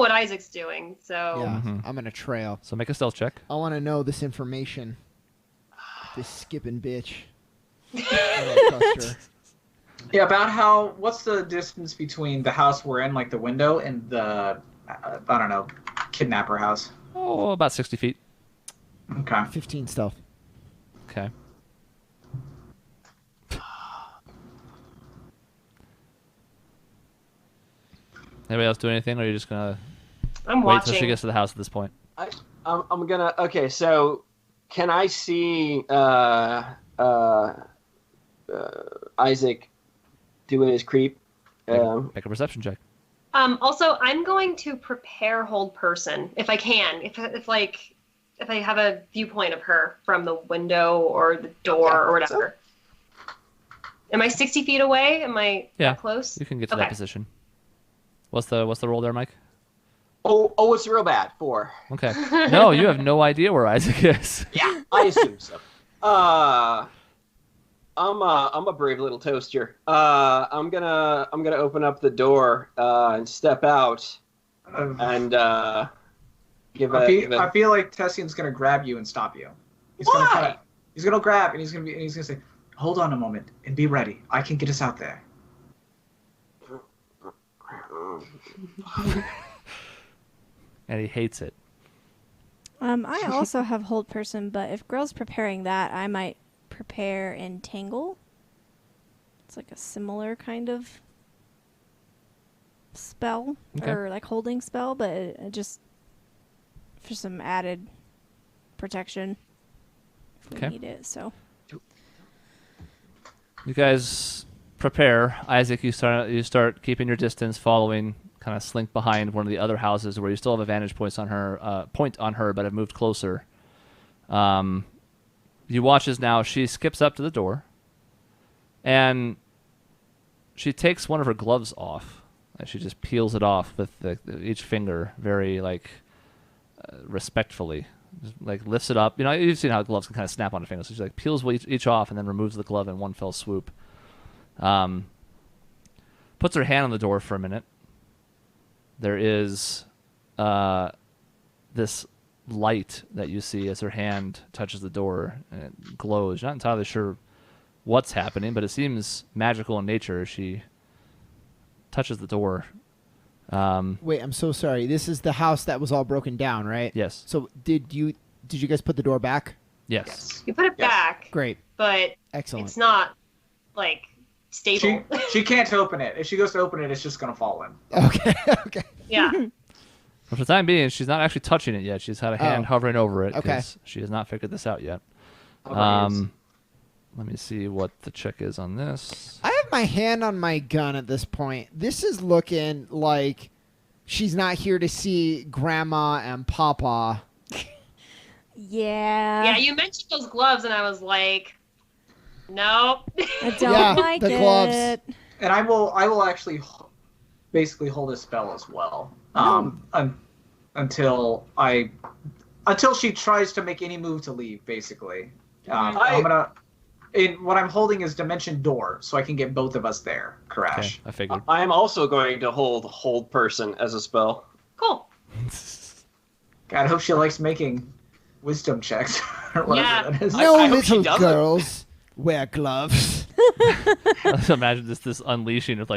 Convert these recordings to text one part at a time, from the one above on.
what Isaac's doing, so... Yeah, I'm gonna trail. So make a stealth check. I want to know this information. This skipping bitch. I don't trust her. Yeah, what's the distance between the house we're in, like the window, and the, I don't know, kidnapper house? Oh, about 60 feet. Okay. 15 stealth. Okay. Anybody else do anything, or are you just gonna I'm wait watching. till she gets to the house at this point? I'm gonna. Okay, so can I see Isaac doing his creep? Make a perception check. Also, I'm going to prepare hold person, if I can. If I have a viewpoint of her from the window or the door or whatever. Am I 60 feet away? Am I that close? You can get to that position. What's the roll there, Mike? Oh, it's real bad. 4. Okay. No, you have no idea where Isaac is. Yeah, I assume so. I'm a brave little toaster. I'm gonna open up the door and step out and give I feel like Tessian's gonna grab you and stop you. He's gonna grab and he's gonna say, "Hold on a moment and be ready. I can get us out there." And he hates it. I also have hold person, but if Grill's preparing that, I might prepare entangle. It's like a similar kind of spell or like holding spell, but it just for some added protection if we need it. So you guys prepare. Isaac, you start keeping your distance, following, kind of slink behind one of the other houses where you still have a vantage point on her, but have moved closer. You watch as now she skips up to the door, and she takes one of her gloves off, and she just peels it off with each finger, very respectfully, just, lifts it up. You know, you've seen how gloves can kind of snap on a finger, so she peels each off and then removes the glove in one fell swoop. Puts her hand on the door for a minute. There is this light that you see as her hand touches the door, and it glows. You're not entirely sure what's happening, but it seems magical in nature. She touches the door. Wait, I'm so sorry. This is the house that was all broken down, right? Yes. So did you guys put the door back? Yes. You put it back. Great. But Excellent. It's not stable. She can't open it. If she goes to open it, it's just gonna fall in. Okay. Okay. Yeah. For the time being, she's not actually touching it yet. She's had a hand hovering over it because she has not figured this out yet. Let me see what the check is on this. I have my hand on my gun at this point. This is looking like she's not here to see Grandma and Papa. Yeah. Yeah, you mentioned those gloves, and I was like, nope. I don't like the it. gloves. And I will actually basically hold a spell as well. Until she tries to make any move to leave, basically. What I'm holding is Dimension Door, so I can get both of us there. Crash. Okay, I figured. I am also going to hold person as a spell. Cool. God, I hope she likes making wisdom checks. Or whatever that is. No I hope she little doesn't. girls wear gloves. Imagine this unleashing of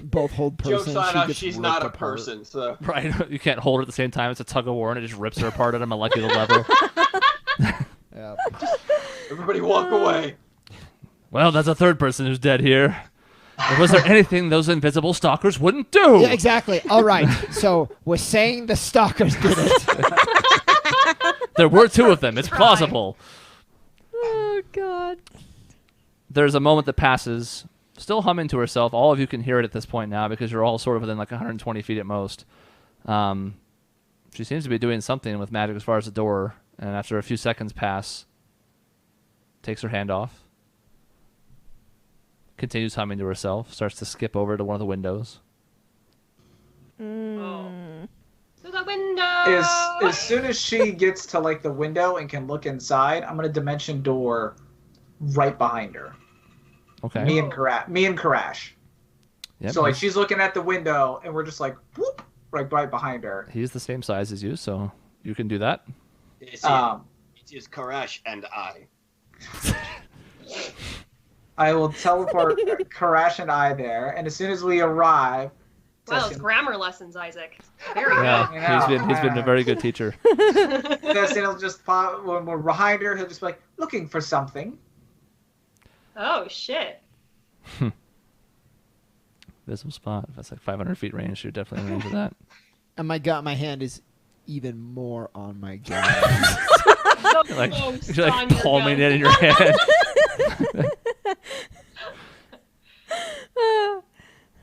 Both hold person. Joke's on us, gets she's ripped not a apart. person, so... Right, you can't hold her at the same time. It's a tug of war, and it just rips her apart at a molecular level. Yeah. Everybody walk away. Well, that's a third person who's dead here. Was there anything those invisible stalkers wouldn't do? Yeah, exactly. All right. So we're saying the stalkers did it. There were 2 of them. It's plausible. Oh, God. There's a moment that passes, still humming to herself. All of you can hear it at this point now because you're all sort of within 120 feet at most. She seems to be doing something with magic as far as the door, and after a few seconds pass, takes her hand off, continues humming to herself, starts to skip over to one of the windows. To the window. As soon as she gets to the window and can look inside, I'm gonna Dimension Door right behind her. Okay. Me and Karash. Yep, So like she's looking at the window, and we're just like whoop, right behind her. he's the same size as you, so you can do that. It is Karash and I. I will teleport Karash and I there, and as soon as we arrive, Wow, it's grammar lessons, Isaac. Very Yeah, good. he's been a very good teacher. Tessin will just pop, when we're behind her, he'll just be like looking for something. Oh shit. Visible spot. If that's like 500 feet range, you're definitely in range of that. And my hand is even more on my gun. So Like, close you're on like your palming gun. it in your hand.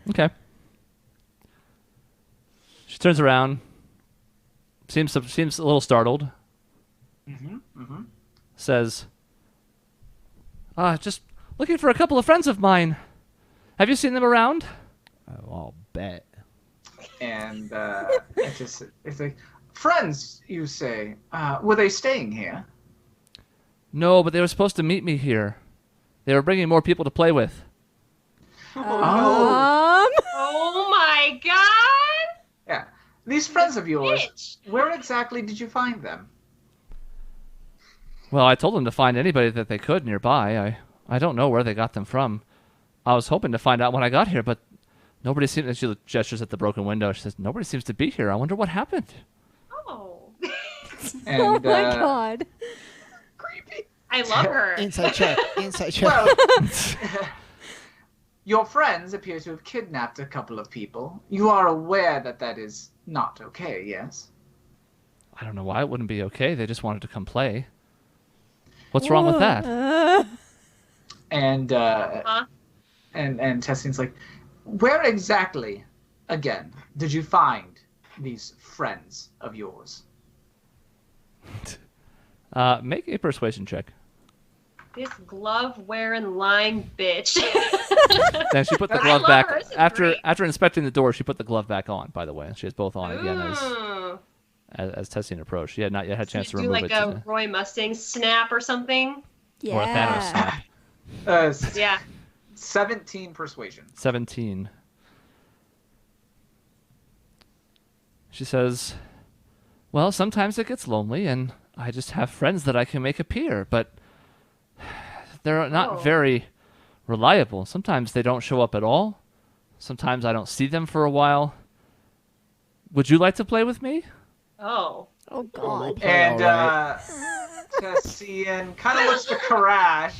Okay. She turns around. Seems a little startled. Says, just looking for a couple of friends of mine. Have you seen them around? Oh, I'll bet. And it's like, friends, you say? Were they staying here? No, but they were supposed to meet me here. They were bringing more people to play with. Oh my god! Yeah. These friends of yours, Bitch. where exactly did you find them? Well, I told them to find anybody that they could nearby. I don't know where they got them from. I was hoping to find out when I got here, but nobody seemed... And she gestures at the broken window. She says, nobody seems to be here. I wonder what happened. Oh. And, Oh my god. Creepy. I love her. Inside check. Inside check. Well, your friends appear to have kidnapped a couple of people. You are aware that that is not okay, yes? I don't know why it wouldn't be okay. They just wanted to come play. What's wrong with that? And Huh? and Tessin's like, where exactly, again, did you find these friends of yours? Make a persuasion check. This glove-wearing lying bitch. Then she put the I glove love back her. This is after great. inspecting the door. She put the glove back on. By the way, she has both on again Ooh. as Tessin approached. She had not yet had a chance to You do remove like it. a Roy Mustang snap or something? Yeah. Or a Thanos snap. Yeah. 17 persuasion. 17. She says, well, sometimes it gets lonely, and I just have friends that I can make appear, but they're not Oh. very reliable. Sometimes they don't show up at all. Sometimes I don't see them for a while. Would you like to play with me? Oh. Oh god. And Alright. Tessian kind of looks to Karash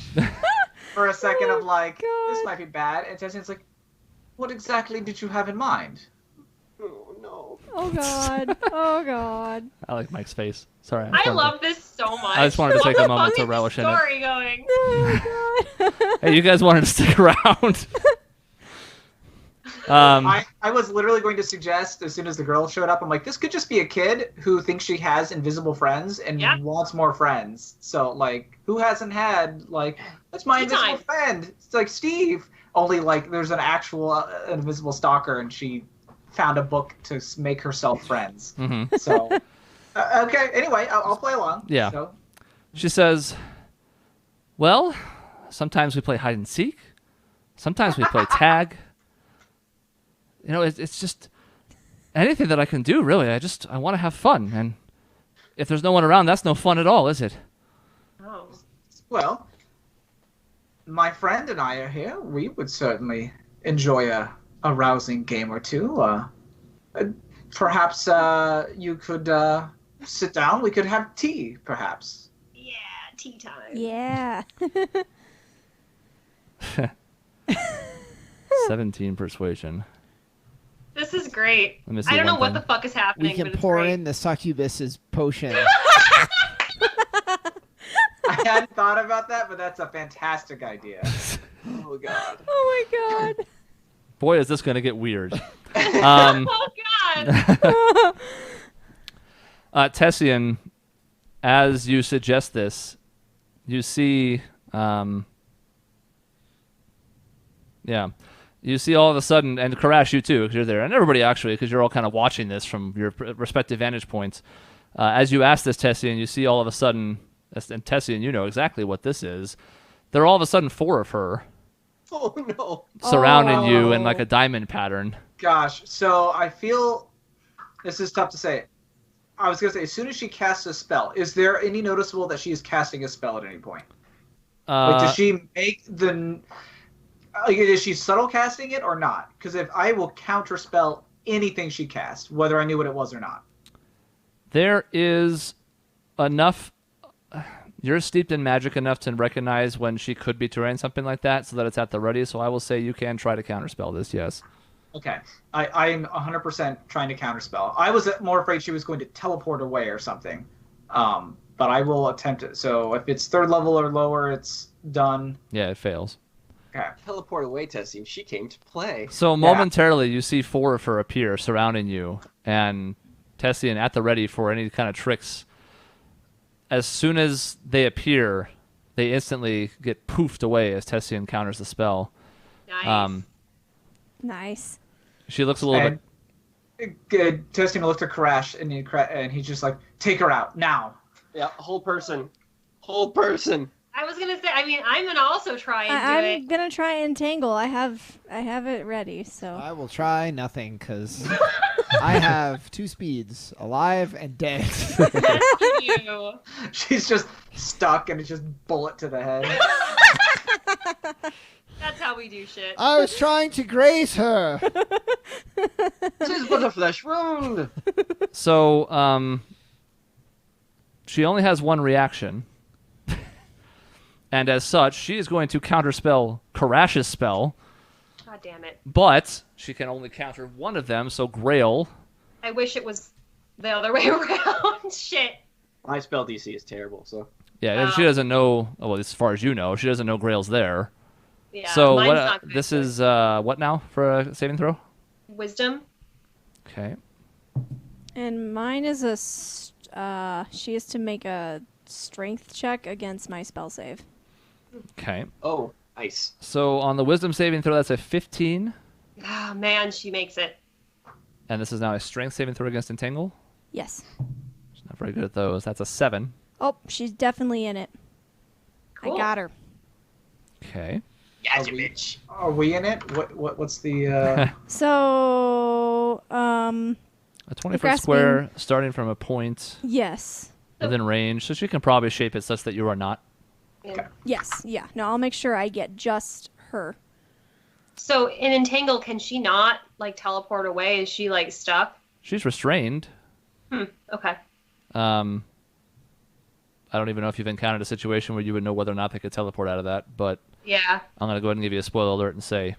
for a second of like, this might be bad. And Tessian's like, what exactly did you have in mind? Oh no. Oh god. Oh god. I like Mike's face. Sorry. I love this so much. I just wanted to take a What the moment fuck to is relish this in it. story going? Oh god. Hey, you guys wanted to stick around. I was literally going to suggest as soon as the girl showed up, I'm like, this could just be a kid who thinks she has invisible friends and Yeah. wants more friends. So like, who hasn't had like, that's my Tea invisible time. friend? It's like Steve. Only like there's an actual invisible stalker, and she found a book to make herself friends. Mhm. So okay. Anyway, I'll play along. Yeah. So, She says, well, sometimes we play hide and seek. Sometimes we play tag. You know, it's just anything that I can do, really. I want to have fun. And if there's no one around, that's no fun at all, is it? Oh. well, my friend and I are here. We would certainly enjoy a rousing game or two. Perhaps you could sit down. We could have tea, perhaps. Yeah, tea time. Yeah. 17 persuasion. This is great. Let me see I don't know one what the thing. fuck is happening, We can but it's pour great. in the succubus's potion. I hadn't thought about that, but that's a fantastic idea. Oh god. Oh my god. Boy, is this going to get weird. Oh god. Tessian, as you suggest this, you see, you see all of a sudden, and Karash, you too, because you're there, and everybody actually, because you're all kind of watching this from your respective vantage points. As you ask this, Tessian, you see all of a sudden, and Tessian, you know exactly what this is. There are all of a sudden 4 of her Oh no. surrounding you in like a diamond pattern. Gosh, so I feel this is tough to say. I was gonna say, as soon as she casts a spell, is there any noticeable that she is casting a spell at any point? Like, does she make the? Like, is she subtle casting it or not? Because if I will counterspell anything she casts, whether I knew what it was or not. There is enough. You're steeped in magic enough to recognize when she could be trying something like that, so that it's at the ready. So I will say you can try to counterspell this. Yes. Okay, I'm 100% trying to counterspell. I was more afraid she was going to teleport away or something, but I will attempt it. So if it's 3rd level or lower, it's done. Yeah, it fails. Okay. Teleport away, Tessie. She came to play. So momentarily, you see 4 of her appear surrounding you, and Tessian at the ready for any kind of tricks. As soon as they appear, they instantly get poofed away as Tessian counters the spell. Nice. Nice. She looks a little bit. Testing looks at Karash, and he's just like, take her out now. Yeah, whole person. Whole person. I was gonna say. I mean, I'm gonna also try and do I'm it. gonna try entangle. I have it ready. So I will try nothing because I have 2 speeds, alive and dead. That's you. She's just stuck, and it's just bullet to the head. That's how we do shit. I was trying to graze her. Tis but a flesh wound. So, she only has 1 reaction. And as such, she is going to counterspell Karash's spell. God damn it. But she can only counter 1 of them, so Grail. I wish it was the other way around. Shit. My spell DC is terrible, so. Yeah, and she doesn't know, well, as far as you know, she doesn't know Grail's there. Yeah. So mine's what? not good, This but- is what now for a saving throw? Wisdom. Okay. and mine is she is to make a strength check against my spell save. Okay. Oh, nice. So on the wisdom saving throw, that's a 15. Oh, man, she makes it. And this is now a strength saving throw against Entangle. Yes. She's not very good at those. That's a 7. Oh, she's definitely in it. Cool. I got her. Okay. Gotcha, bitch. Are we in it? What's the? So, A 20-foot grasping- square starting from a point yes. within range. So she can probably shape it such that you are not. And Yes, yeah. No, I'll make sure I get just her. so in Entangle, can she not like teleport away? Is she like stuck? She's restrained. Okay. I don't even know if you've encountered a situation where you would know whether or not they could teleport out of that, but Yeah. I'm going to go ahead and give you a spoiler alert and say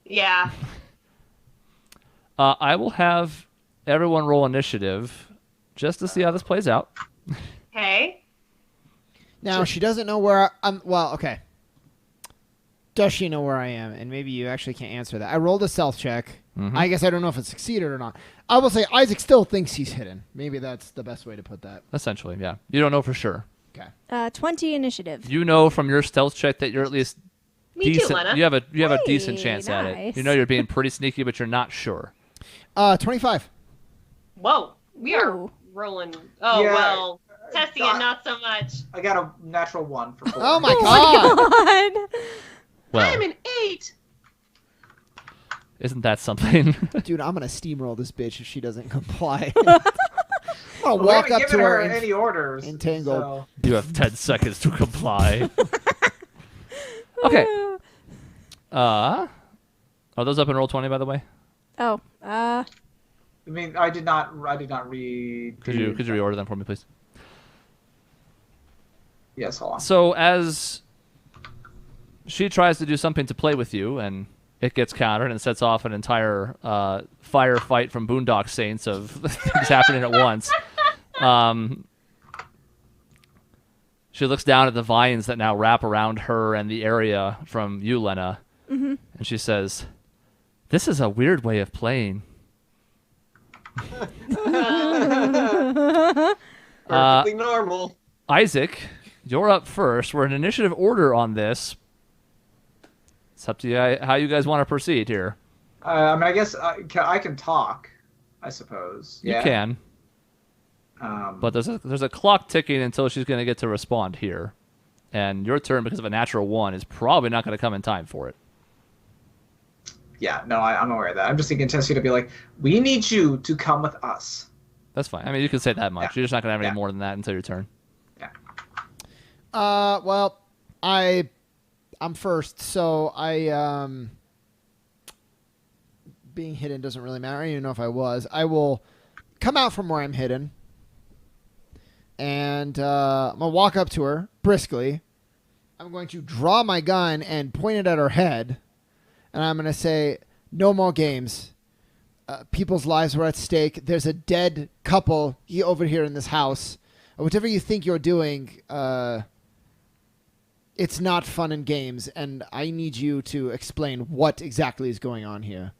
Yeah. I will have everyone roll initiative just to see how this plays out. Okay. Now, she doesn't know where I'm. Well, okay. Does she know where I am? And maybe you actually can't answer that. I rolled a stealth check. Mhm. I guess I don't know if it succeeded or not. I will say Isaac still thinks he's hidden. Maybe that's the best way to put that. Essentially, yeah. You don't know for sure. Okay. 20 initiative. You know from your stealth check that you're at least Me decent. too, Lena. You have a Hey, decent chance at it. nice. You know you're being pretty sneaky, but you're not sure. 25. Whoa. We are Ooh. rolling. Oh, Yeah. well. Tessia, not so much. I got a natural 1 for 4. Oh my god! God. Well, I'm an 8. isn't that something? Dude, I'm gonna steamroll this bitch if she doesn't comply. I'm Well, gonna we walk haven't up given to her her and any orders. entangled. So. You have 10 seconds to comply. Okay. Are those up in roll 20, by the way? Oh, I mean, I did not read. Could you reorder them for me, please? Yes, hold on. So as she tries to do something to play with you, and it gets countered and sets off an entire firefight from Boondock Saints of things happening at once. She looks down at the vines that now wrap around her and the area from you, Lena, and she says, "This is a weird way of playing." Perfectly normal. Isaac, you're up first. We're in initiative order on this. It's up to you how you guys want to proceed here. I mean, I guess I can talk. I suppose. You Yeah. can, Um, but there's a clock ticking until she's going to get to respond here. And your turn, because of a natural 1, is probably not going to come in time for it. Yeah, no, I'm aware of that. I'm just thinking Tessie to be like, we need you to come with us. That's fine. I mean, you can say that much. Yeah. You're just not going to have any Yeah. more than that until your turn. Yeah. Well, I'm first, so being hidden doesn't really matter. I don't even know if I was. I will come out from where I'm hidden, and I'm gonna walk up to her briskly. I'm going to draw my gun and point it at her head, and I'm gonna say, "No more games. People's lives were at stake. There's a dead couple over here in this house. Whatever you think you're doing, it's not fun and games, and I need you to explain what exactly is going on here."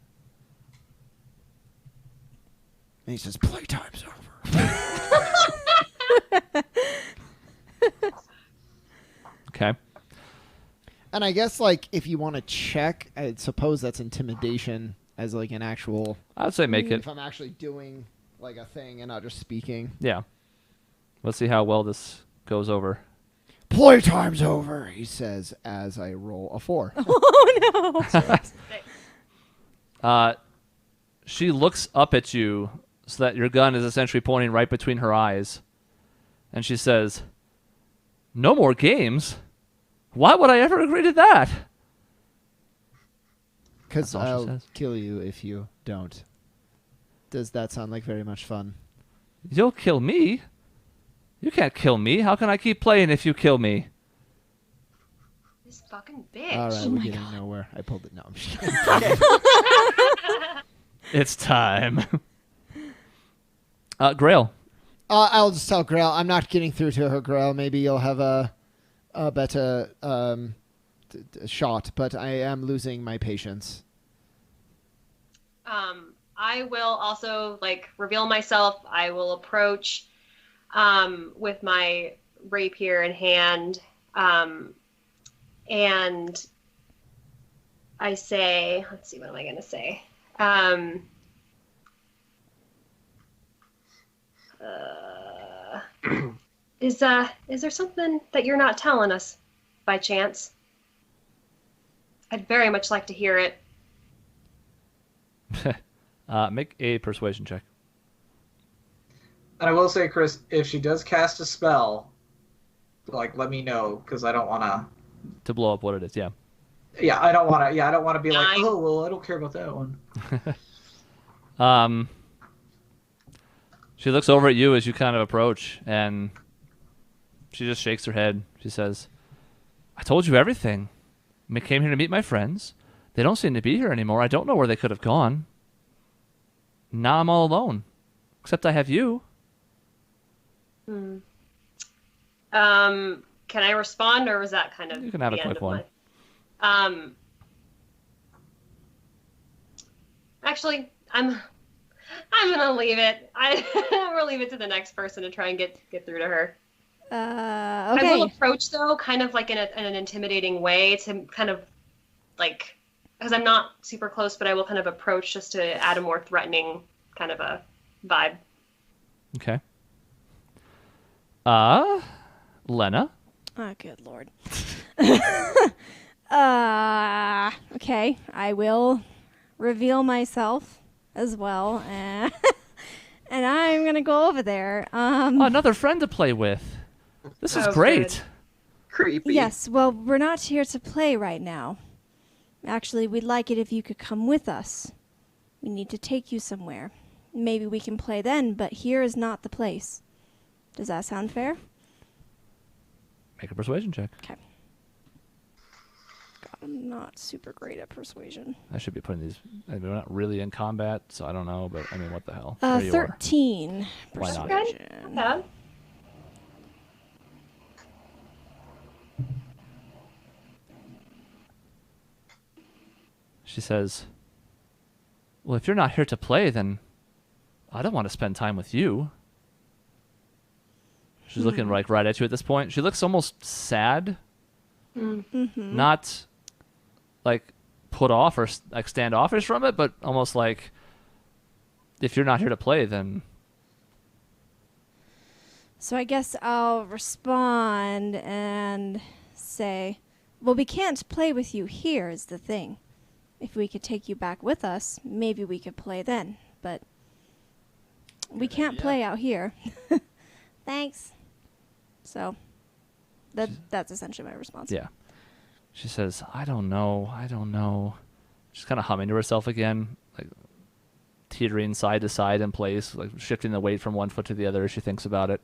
And he says, "Playtime's over." Okay. And I guess, like, if you want to check, I suppose that's intimidation as, like, an actual... I would say make it. If I'm actually doing, like, a thing and not just speaking. Yeah. Let's see how well this goes over. "Playtime's over," he says as I roll a 4. Oh no! She looks up at you so that your gun is essentially pointing right between her eyes. And she says, "No more games? Why would I ever agree to that?" Because That's all she I'll says. kill you if you don't. Does that sound like very much fun? You'll kill me? You can't kill me. How can I keep playing if you kill me? This fucking bitch. All right, Oh we're my getting God. nowhere. I pulled it. No, I'm just kidding. It's time. Grail. I'll just tell Grail I'm not getting through to her, Grail. Maybe you'll have a better shot, but I am losing my patience. I will also reveal myself. I will approach with my rapier in hand, and I say, let's see, what am I going to say? Is there something that you're not telling us by chance? I'd very much like to hear it. Make a persuasion check. And I will say, Chris, if she does cast a spell, let me know, because I don't want to... To blow up what it is, yeah. Yeah, I don't want to. Yeah, I don't want to be like, 9. oh, well, I don't care about that one. She looks over at you as you kind of approach, and she just shakes her head. She says, "I told you everything. I came here to meet my friends. They don't seem to be here anymore. I don't know where they could have gone. Now I'm all alone. Except I have you." Can I respond, or was that kind of You can have the a end quick of one. Actually, I'm gonna leave it. I'm gonna leave it to the next person to try and get through to her. I will Okay. approach though, kind of in an intimidating way to kind of because I'm not super close, but I will kind of approach just to add a more threatening kind of a vibe. Okay. Lena? Oh, good lord. Okay, I will reveal myself as well, and I'm gonna go over there. Oh, another friend to play with. This is Oh, great. good. Creepy. Yes, well, we're not here to play right now. Actually, we'd like it if you could come with us. We need to take you somewhere. Maybe we can play then, but here is not the place. Does that sound fair? Make a persuasion check. Okay. God, I'm not super great at persuasion. I should be putting these. I mean, we're not really in combat, so I don't know, but I mean, what the hell? There you are. 13 Why not? persuasion. Yeah. She says, "Well, if you're not here to play, then I don't want to spend time with you." She's looking right at you at this point. She looks almost sad. Mm-hmm. Not put off or standoffish from it, but almost like, if you're not here to play, then... So I guess I'll respond and say, well, we can't play with you here is the thing. If we could take you back with us, maybe we could play then. But we can't play out here. Thanks. So that's essentially my response. Yeah. She says, I don't know. She's kind of humming to herself again, like teetering side to side in place, like shifting the weight from one foot to the other as she thinks about it.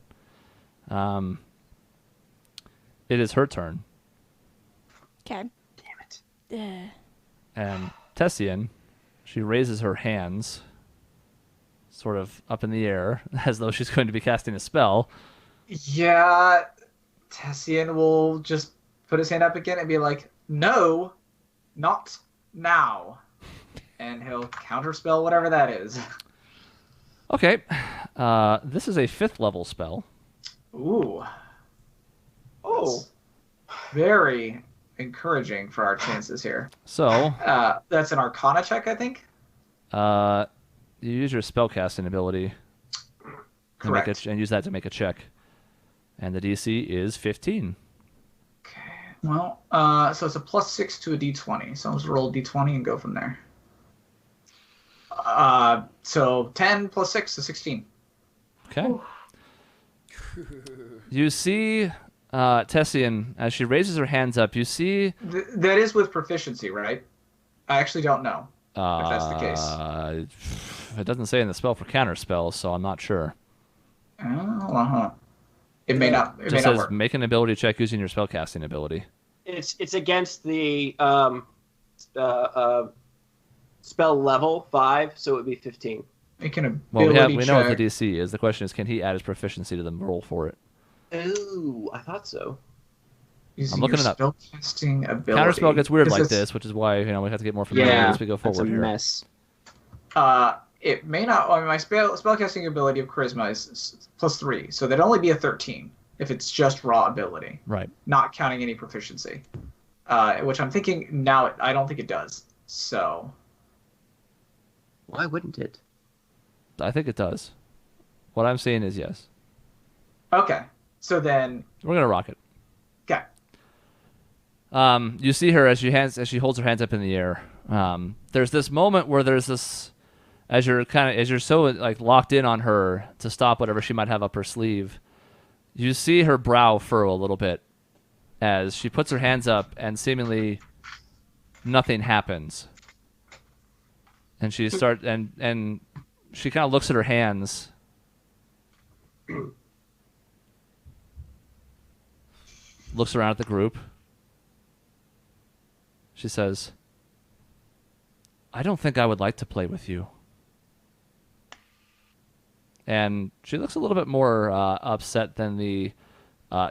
It is her turn. Okay. Damn it. And Tessian, she raises her hands sort of up in the air as though she's going to be casting a spell. Yeah, Tessian will just put his hand up again and be like, no, not now. And he'll counterspell whatever that is. Okay. This is a 5th level spell. Ooh. Oh. Very encouraging for our chances here. So, That's an Arcana check, I think? you use your spellcasting ability Correct. and use that to make a check. And the DC is 15. Okay. Well, so it's a +6 to a d20. So let's roll d20 and go from there. So 10 + 6 is 16. Okay. You see Tessian, as she raises her hands up, you see... That is with proficiency, right? I actually don't know if that's the case. It doesn't say in the spell for counter spells, so I'm not sure. It may not. It It may just not says work. make an ability check using your spellcasting ability. It's against the spell level 5, so it would be 15. Make an ability Well, we know what check. the DC is. The question is, can he add his proficiency to the roll for it? Oh, I thought so. Using I'm looking your it up. spellcasting ability. Counterspell gets weird Is like this, which is why we have to get more familiar Yeah, as we go That's a forward here. mess. It may not. I mean, my spellcasting ability of charisma is +3, so that'd only be a 13 if it's just raw ability, Right. not counting any proficiency. Which I'm thinking now. I don't think it does. So Why wouldn't it? I think it does. What I'm saying is yes. okay. So then, We're gonna rock it. okay. You see her as she holds her hands up in the air. There's this moment where there's this, as you're so like locked in on her to stop whatever she might have up her sleeve. You see her brow furrow a little bit as she puts her hands up, and seemingly nothing happens. And she and she kind of looks at her hands. Looks around at the group. She says, I don't think I would like to play with you. And she looks a little bit more upset than the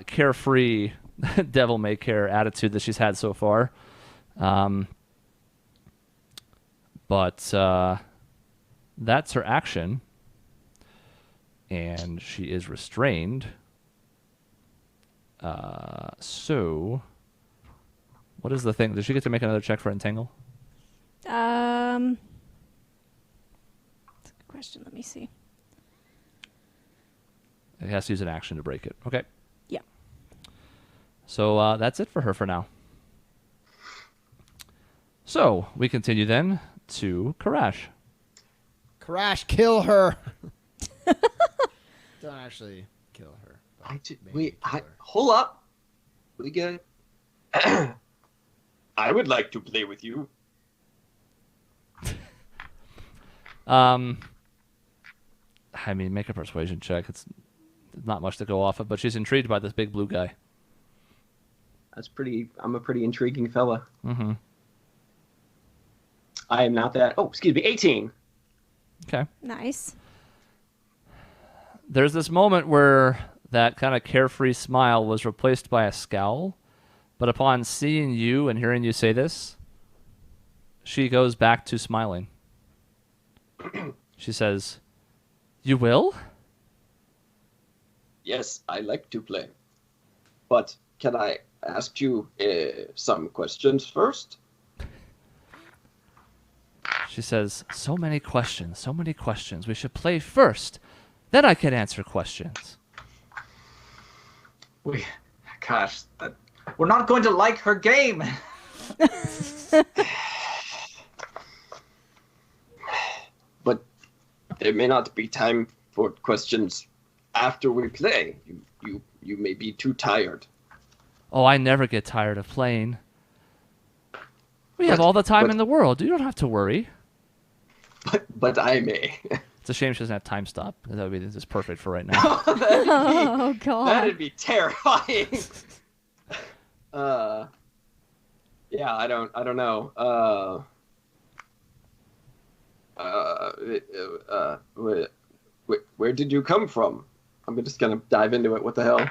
carefree devil may care attitude that she's had so far. But that's her action. And she is restrained. So, what is the thing? Does she get to make another check for entangle? That's a good question. Let me see. It has to use an action to break it. Okay. Yeah. So that's it for her for now. So we continue then to Karash. Karash, kill her. Don't actually kill her. but maybe kill her. Hold up. We good. I would like to play with you. I mean, make a persuasion check. It's not much to go off of, but she's intrigued by this big blue guy. I'm a pretty intriguing fella. Mm-hmm. I am not that. Oh, excuse me, 18. Okay. Nice. There's this moment where that kind of carefree smile was replaced by a scowl, but upon seeing you and hearing you say this, she goes back to smiling. She says, "You will?" Yes, I like to play. But can I ask you some questions first? She says, so many questions. We should play first. Then I can answer questions. Gosh, we're not going to like her game. But there may not be time for questions after we play. You may be too tired. Oh, I never get tired of playing. We have all the time in the world. You don't have to worry. But I may. It's a shame she doesn't have time stop. That would be just perfect for right now. Oh God. That'd be terrifying. Yeah, I don't know. Where did you come from? I'm just gonna dive into it. What the hell?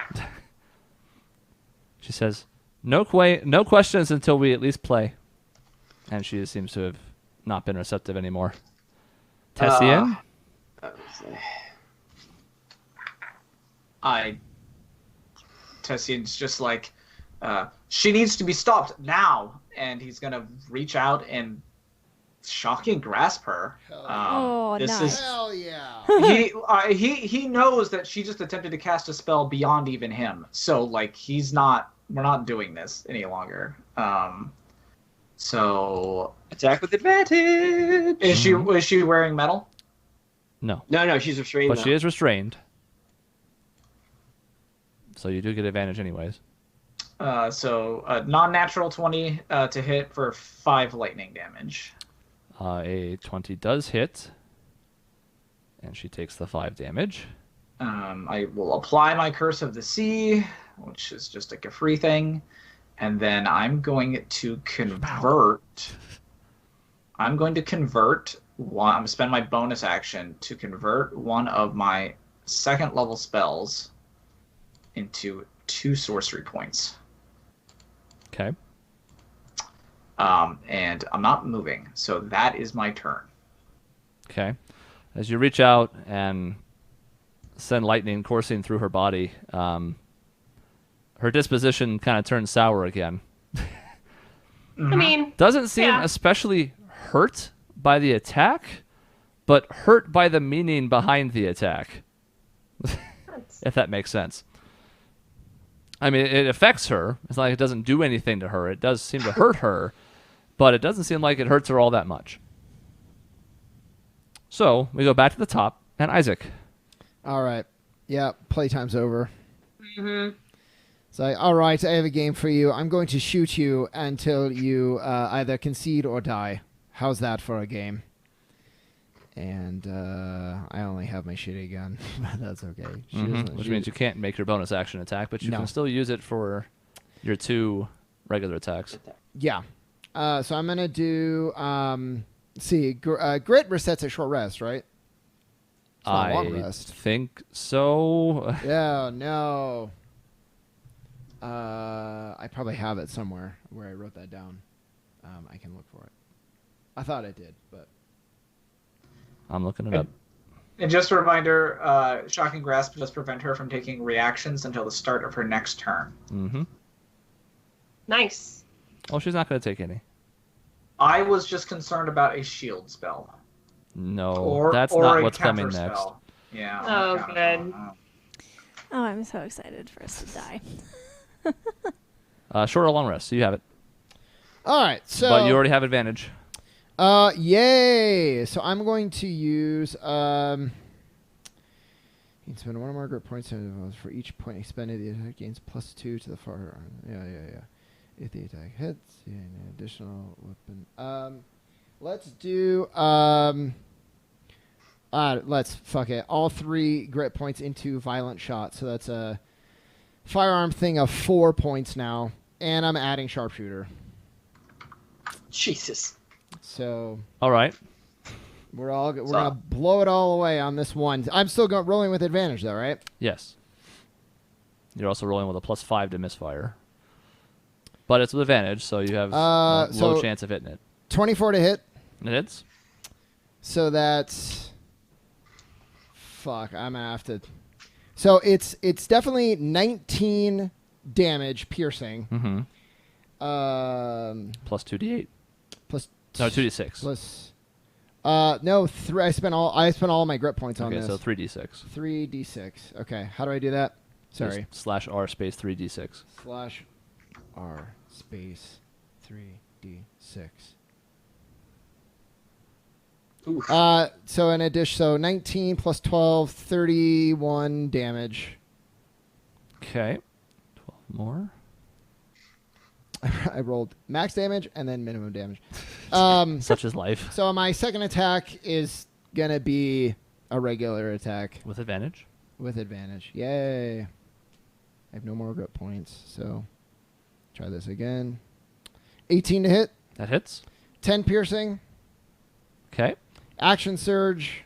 She says, no questions until we at least play. And she seems to have not been receptive anymore. Tessian? Tessian's just like, she needs to be stopped now. And he's going to reach out and shocking grasp her. Nice. Hell yeah. He knows that she just attempted to cast a spell beyond even him. So, like, we're not doing this any longer. So Attack with advantage. is she wearing metal? No. No, she's restrained. But now. she is restrained. So you do get advantage anyways. So a non-natural 20 to hit for 5 lightning damage. A 20 does hit. And she takes the 5 damage. I will apply my Curse of the Sea, which is just like a free thing. And then I'm going to convert. I'm going to spend my bonus action to convert one of my second level spells into 2 sorcery points. Okay. And I'm not moving, so that is my turn. Okay. As you reach out and send lightning coursing through her body, her disposition kind of turns sour again. I mean, Doesn't seem especially hurt by the attack, but hurt by the meaning behind the attack. If that makes sense. I mean, it affects her. It's not like it doesn't do anything to her. It does seem to hurt her, but it doesn't seem like it hurts her all that much. So, we go back to the top, and Isaac. All right. Yeah, playtime's over. mm-hmm. It's like, all right, I have a game for you. I'm going to shoot you until you either concede or die. How's that for a game? And I only have my shitty gun, but that's okay. Which means you can't make your bonus action attack, but you No. can still use it for your 2 regular attacks. Yeah. So I'm going to do, Grit resets at short rest, right? It's not long I rest. think so. Yeah, no. I probably have it somewhere where I wrote that down. I can look for it. I thought I did, but... I'm looking it up. And just a reminder, Shocking Grasp does prevent her from taking reactions until the start of her next turn. Mm-hmm. Nice. Oh, she's not going to take any. I was just concerned about a shield spell. No, that's or not a what's coming counter next. spell. Yeah. Oh, okay. good. Oh, I'm so excited for us to die. Short or long rest, so you have it. All right, so... But you already have advantage. Yay! So I'm going to use, you can spend 1 or more grit points for each point expended. The attack gains +2 to the far... Yeah. If the attack hits, an additional weapon. Let's do, let's, fuck it. All 3 grit points into violent shot. So that's a firearm thing of 4 points now. And I'm adding sharpshooter. Jesus. So... All right. We're gonna blow it all away on this one. I'm still rolling with advantage though, right? Yes. You're also rolling with a +5 to misfire. But it's with advantage, so you have a low chance of hitting it. 24 to hit. It hits? So that's... Fuck, I'm gonna have to... So it's definitely 19 damage piercing. Mm-hmm. Plus 2d8. Plus... No, 2d6. Plus... no, I spent all my grit points on this. Okay, so 3d6. 3d6. Okay, how do I do that? Sorry. Just /R space 3d6. R space 3d6. Oof. So in addition, so 19 plus 12, 31 damage. Okay. 12 more. I rolled max damage and then minimum damage. Such is life. So my second attack is gonna be a regular attack With advantage. with advantage. Yay! I have no more grip points, so try this again. 18 to hit, That hits. 10 piercing, Okay. action surge.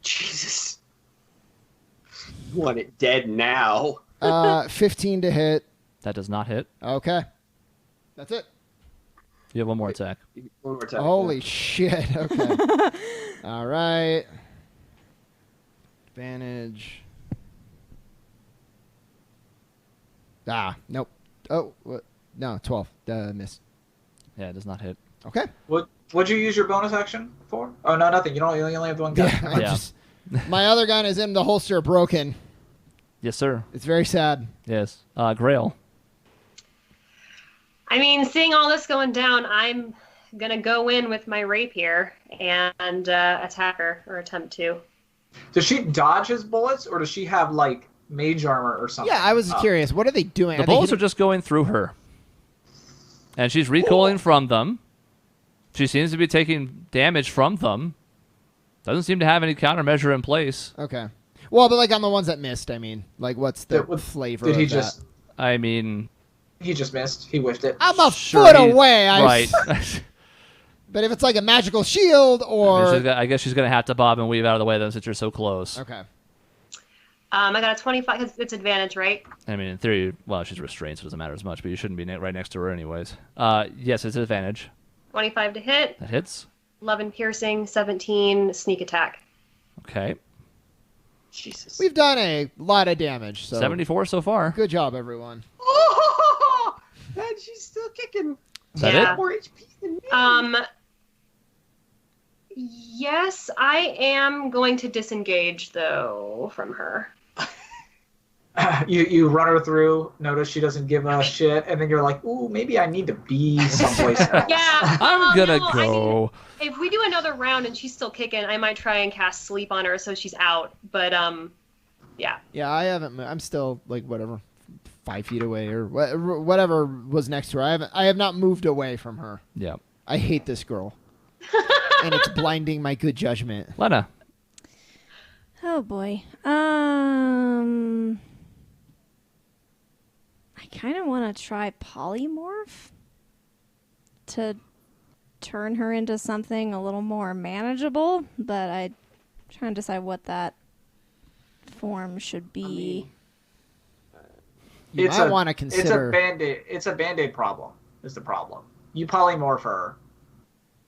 Jesus. You want it dead now. 15 to hit. That does not hit. Okay, that's it. You have one more attack. One more time. Holy shit! Okay. All right. Advantage. Nope. Oh, what? No, 12. Missed. Yeah, it does not hit. Okay. What'd you use your bonus action for? Oh, no, nothing. You only have one gun. Yeah. I Yeah. just- my other gun is in the holster, broken. Yes, sir. It's very sad. Yes. Grail. I mean, seeing all this going down, I'm gonna go in with my rapier and attack her, or attempt to. Does she dodge his bullets, or does she have, like, mage armor or something? Yeah, I was curious. What are they doing? The Are they bullets are hitting- just going through her. And she's recoiling from them. She seems to be taking damage from them. Doesn't seem to have any countermeasure in place. Okay. Well, but like on the ones that missed, I mean, like what's the flavor Did of he that? just... I mean, He just missed. He whiffed it. I'm a sure foot he- away. right. But if it's like a magical shield or... I guess she's going to have to bob and weave out of the way then since you're so close. Okay. I got a 25 because it's advantage, right? I mean, in theory, well, she's restrained, so it doesn't matter as much, but you shouldn't be right next to her anyways. Yes, it's an advantage. 25 to hit, That hits. 11 piercing, 17 sneak attack. Okay. Jesus. We've done a lot of damage, so 74 so far. good job, everyone. Oh, man, she's still kicking. Is that Yeah. it? More HP than me. Yes, I am going to disengage though from her. You run her through, notice she doesn't give a shit, and then you're like, ooh, maybe I need to be someplace else. Yeah, I'm gonna no, go. if we do another round and she's still kicking, I might try and cast sleep on her so she's out. But yeah. Yeah, I haven't. I'm still like whatever, 5 feet away or whatever was next to her. I have not moved away from her. Yeah. I hate this girl, and it's blinding my good judgment. Lena. Oh boy. I kind of want to try polymorph to turn her into something a little more manageable, but I'm trying to decide what that form should be. You might want to consider. It's a band-aid problem. Is the problem? You polymorph her.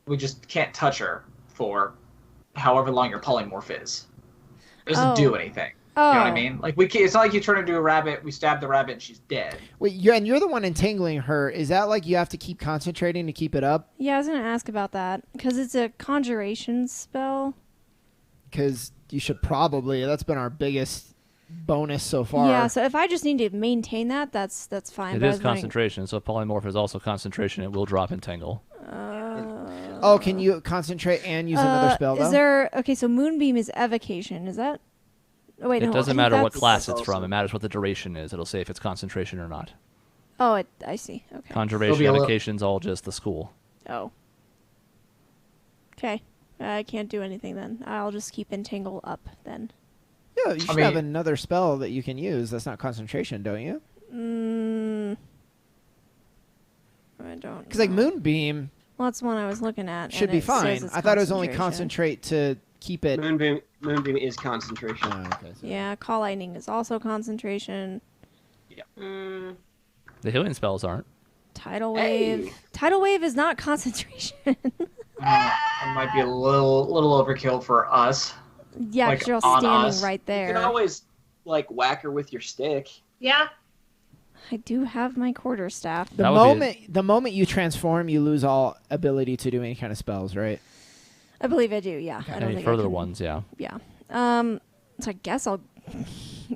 We just can't touch her for however long your polymorph is. It doesn't do anything. Oh. You know what I mean? Like it's not like you turn into a rabbit, we stab the rabbit, and she's dead. Wait, you're the one entangling her. Is that like you have to keep concentrating to keep it up? Yeah, I was going to ask about that because it's a conjuration spell. Because you should probably. That's been our biggest bonus so far. Yeah, so if I just need to maintain that, that's fine. It but I is was wondering- concentration, so polymorph is also concentration. It will drop entangle. Oh, can you concentrate and use another spell though? Is there okay? So moonbeam is evocation. Is that? Oh wait, It no. I doesn't think matter what that's- class it's also- from. It matters what the duration is. It'll say if it's concentration or not. Oh, I see. Okay. Conjuration, It'll be a little- evocation's all just the school. Oh. Okay. I can't do anything then. I'll just keep entangle up then. Yeah, you should have another spell that you can use. That's not concentration, don't you? I don't. Because like know. moonbeam Well, that's one I was looking at. should and be it says fine. it's I thought it was only concentration. concentrate to keep it. Moonbeam is concentration. Oh, okay, so- Yeah, call lightning is also concentration. Mm, The healing spells aren't. Tidal Hey. wave. Tidal wave is not concentration. It might be a little overkill for us. Yeah, Like, 'cause you're all on standing us. right You there. can always like whack her with your stick. yeah. I do have my quarterstaff. The That would be the moment you transform, you lose all ability to do any kind of spells, right? I believe I do. Yeah. I don't Any think I further can- ones, yeah. Yeah. So I guess I'll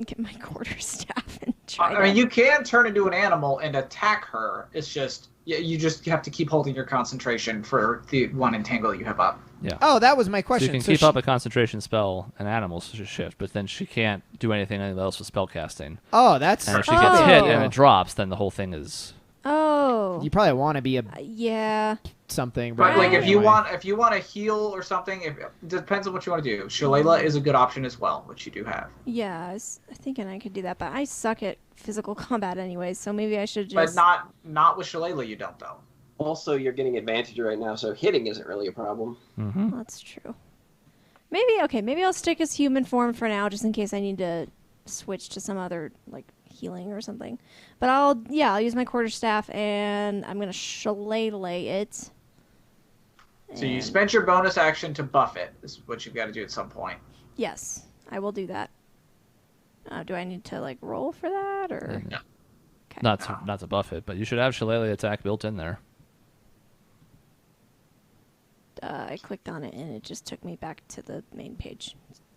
get my quarterstaff and try I mean, that. you can turn into an animal and attack her. It's just you just have to keep holding your concentration for the one entangle you have up. Yeah. Oh, that was my So you question. can keep up a concentration spell and animals shift, but then she can't do anything else with spell casting. Oh, that's. And if she gets hit Oh. and it drops, then the whole thing is. Oh. You probably want to be a Yeah. something. But like, if you anyway. want to heal or something, it depends on what you want to do. Shillelagh is a good option as well, which you do have. Yeah, I was thinking I could do that, but I suck at physical combat anyways, so maybe I should But just. not with Shillelagh, you don't though. Also, you're getting advantage right now, so hitting isn't really a problem. Mm-hmm. That's true. Maybe I'll stick as human form for now, just in case I need to switch to some other like healing or something. But I'll use my quarterstaff and I'm gonna shillelagh it. So you And- spent your bonus action to buff it. This is what you've got to do at some point. Yes, I will do that. Do I need to like roll for that or? No. Okay. Not to buff it, but you should have Shillelagh attack built in there. I clicked on it and it just took me back to the main page.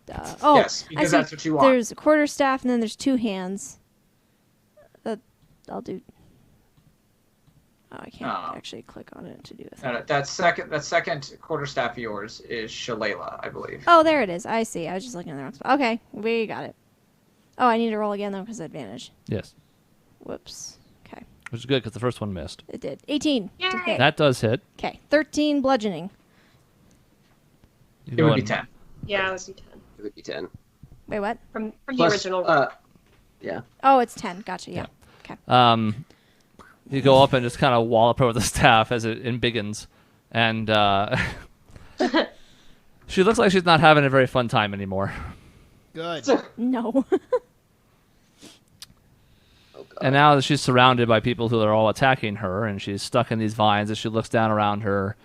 Yes, because I see. that's what you want. There's a quarterstaff and then there's two hands. I'll do. Oh, I can't Oh. actually click on it to do a thing. No, that second quarterstaff of yours is Shillelagh, I believe. Oh, there it is. I see. I was just looking at the wrong spot. Okay, we got it. Oh, I need to roll again though because advantage. Yes. Whoops. Okay, Which is good because the first one missed. it did. 18 to Yay. hit. That does hit. Okay, 13 bludgeoning. You It go would be ahead 10. Yeah, it would be 10 It would be 10. Wait, what? from the Plus, original. yeah. Oh, it's 10. Gotcha. Yeah. Okay. You go up and just kind of wallop her with the staff as it embiggens, and she looks like she's not having a very fun time anymore. Good. No. Oh, God. And now that she's surrounded by people who are all attacking her, and she's stuck in these vines as she looks down around her,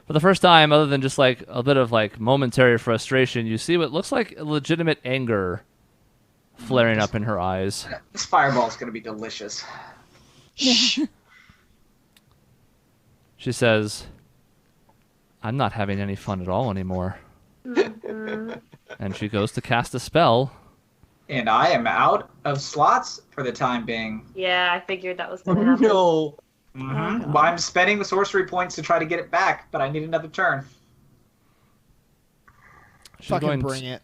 for the first time, other than just like a bit of like momentary frustration, you see what looks like legitimate anger flaring up in her eyes. This fireball's going to be delicious. She says, "I'm not having any fun at all anymore." And she goes to cast a spell. And I am out of slots for the time being. Yeah, I figured that was gonna happen. No. Mm-hmm. Well, I'm spending the sorcery points to try to get it back, but I need another turn. She's Fucking going bring it.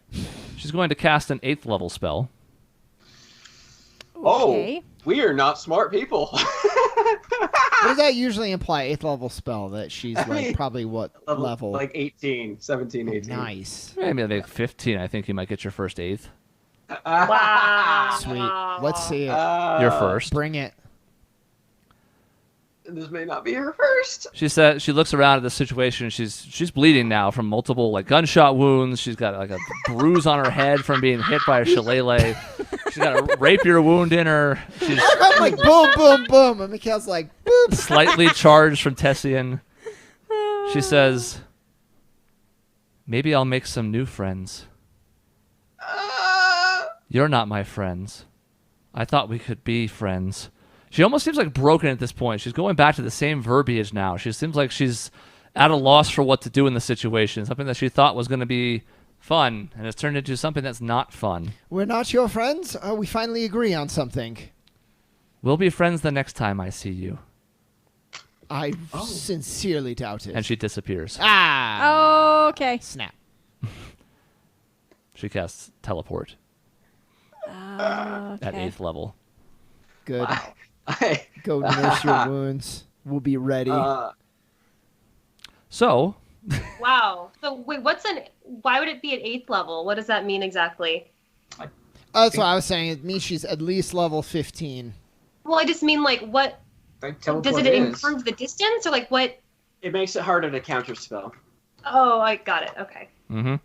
She's going to cast an 8th level spell. Okay. Oh, we are not smart people. What does that usually imply? 8th level spell that she's like mean, probably what level? Like 18, 17, 18. Nice. Maybe like 15. I think you might get your first 8th. Wow. Sweet. Let's see it. Your first. Bring it. This may not be her first. She said she looks around at the situation. She's bleeding now from multiple like gunshot wounds. She's got like a bruise on her head from being hit by a shillelagh. She's got a rapier wound in her. She's I'm like boom, boom, boom, and Mikhail's like boop. slightly charged from Tessian. She says, "Maybe I'll make some new friends. You're not my friends. I thought we could be friends." She almost seems like broken at this point. She's going back to the same verbiage now. She seems like she's at a loss for what to do in the situation. Something that she thought was going to be fun, and it's turned into something that's not fun. We're not your friends. We finally agree on something. We'll be friends the next time I see you. I sincerely doubt it. And she disappears. Ah. Okay. Snap. She casts teleport at Okay. 8th level. Good. Wow. Go nurse your wounds. We'll be ready. So, Wow. So wait, why would it be at 8th level? What does that mean exactly? That's what I was saying. It means she's at least level 15. Well, I just mean like what Like, does teleport it is. improve the distance or like what? It makes it harder to counter spell. Oh, I got it. Okay. mm-hmm.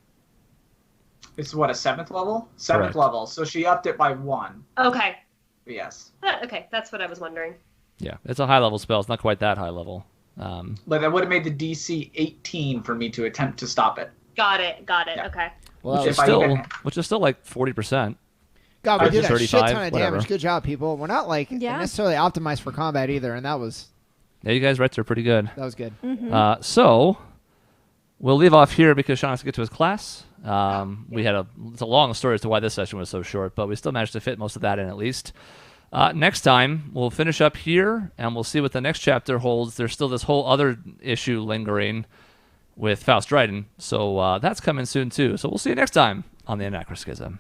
It's what, a 7th level? 7th Correct. level. So she upped it by 1. Okay. Yes. Okay, that's what I was wondering. Yeah, it's a high level spell. It's not quite that high level. But that would have made the DC 18 for me to attempt to stop it. Got it. Yeah. Okay. Well, that If was, I even- Which is still like 40%. God, we did a 35, shit ton of whatever. damage. Good job, people. We're not like Yeah. necessarily optimized for combat either, and that was Yeah, you guys read are pretty good. good. So we'll leave off here because Sean has to get to his class. It's a long story as to why this session was so short, but we still managed to fit most of that in at least. Next time, we'll finish up here, and we'll see what the next chapter holds. There's still this whole other issue lingering with Faust Dryden, so that's coming soon too. So we'll see you next time on the Anachroschism.